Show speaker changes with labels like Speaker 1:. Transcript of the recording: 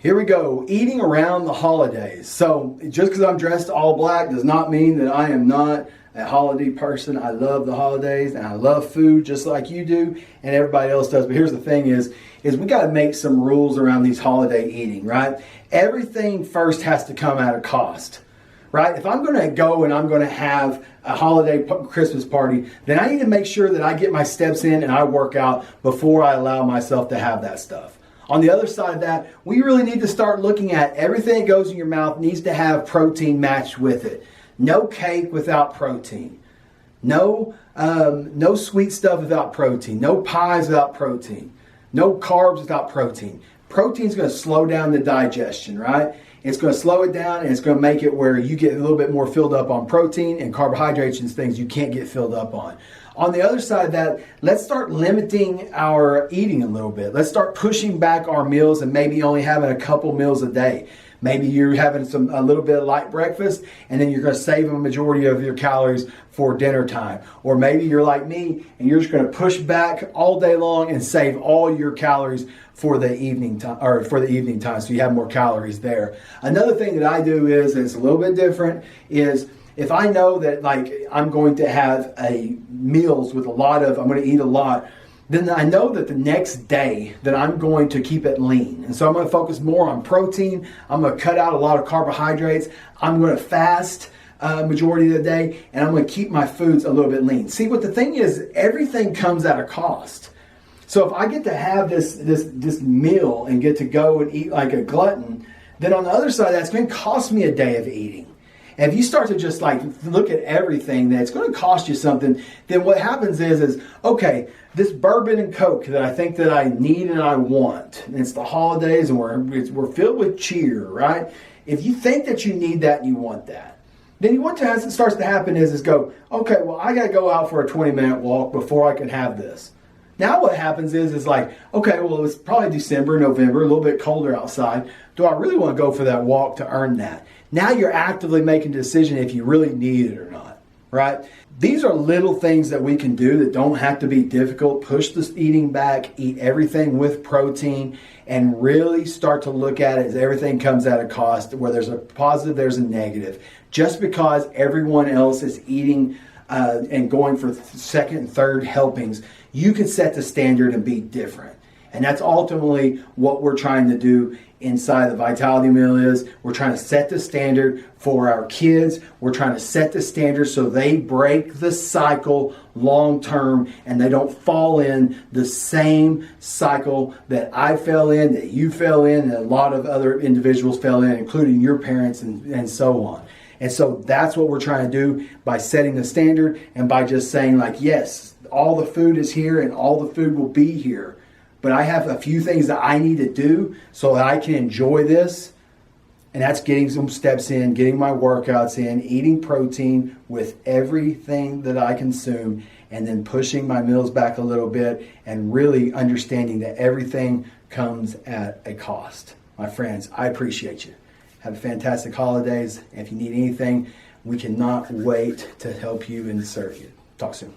Speaker 1: Here we go, eating around the holidays. So just because I'm dressed all black does not mean that I am not a holiday person. I love the holidays and I love food just like you do and everybody else does. But here's the thing is we got to make some rules around these holiday eating, right? Everything first has to come at a cost, right? If I'm going to go and I'm going to have a holiday Christmas party, then I need to make sure that I get my steps in and I work out before I allow myself to have that stuff. On the other side of that, we really need to start looking at everything that goes in your mouth needs to have protein matched with it. No cake without protein. No sweet stuff without protein. No pies without protein. No carbs without protein. Protein's going to slow down the digestion, right? It's going to slow it down and it's going to make it where you get a little bit more filled up on protein and carbohydrates and things you can't get filled up on. On the other side of that, let's start limiting our eating a little bit. Let's start pushing back our meals and maybe only having a couple meals a day. Maybe you're having a little bit of light breakfast and then you're going to save a majority of your calories for dinner time. Or maybe you're like me and you're just going to push back all day long and save all your calories for the evening time, so you have more calories there. Another thing that I do is, and it's a little bit different, is if I know that like I'm going to have meals with I'm going to eat a lot, then I know that the next day that I'm going to keep it lean. And so I'm going to focus more on protein. I'm going to cut out a lot of carbohydrates. I'm going to fast majority of the day, and I'm going to keep my foods a little bit lean. See, what the thing is, everything comes at a cost. So if I get to have this meal and get to go and eat like a glutton, then on the other side, that's going to cost me a day of eating. And if you start to just like look at everything that's going to cost you something, then what happens is okay, this bourbon and Coke that I think that I need and I want, and it's the holidays and we're filled with cheer, right? If you think that you need that and you want that, then what starts to happen is go, okay, well, I got to go out for a 20-minute walk before I can have this. Now what happens is like, okay, well, it's probably December, November, a little bit colder outside. Do I really want to go for that walk to earn that? Now you're actively making a decision if you really need it or not, right? These are little things that we can do that don't have to be difficult. Push this eating back, eat everything with protein, and really start to look at it as everything comes at a cost. Where there's a positive, there's a negative. Just because everyone else is eating and going for second and third helpings, you can set the standard and be different. And that's ultimately what we're trying to do inside the Vitality Meal is. We're trying to set the standard for our kids. We're trying to set the standard so they break the cycle long term and they don't fall in the same cycle that I fell in, that you fell in, and a lot of other individuals fell in, including your parents and so on. And so that's what we're trying to do by setting the standard and by just saying like, yes, all the food is here and all the food will be here. But I have a few things that I need to do so that I can enjoy this. And that's getting some steps in, getting my workouts in, eating protein with everything that I consume, and then pushing my meals back a little bit and really understanding that everything comes at a cost. My friends, I appreciate you. Have a fantastic holidays. If you need anything, we cannot wait to help you and serve you. Talk soon.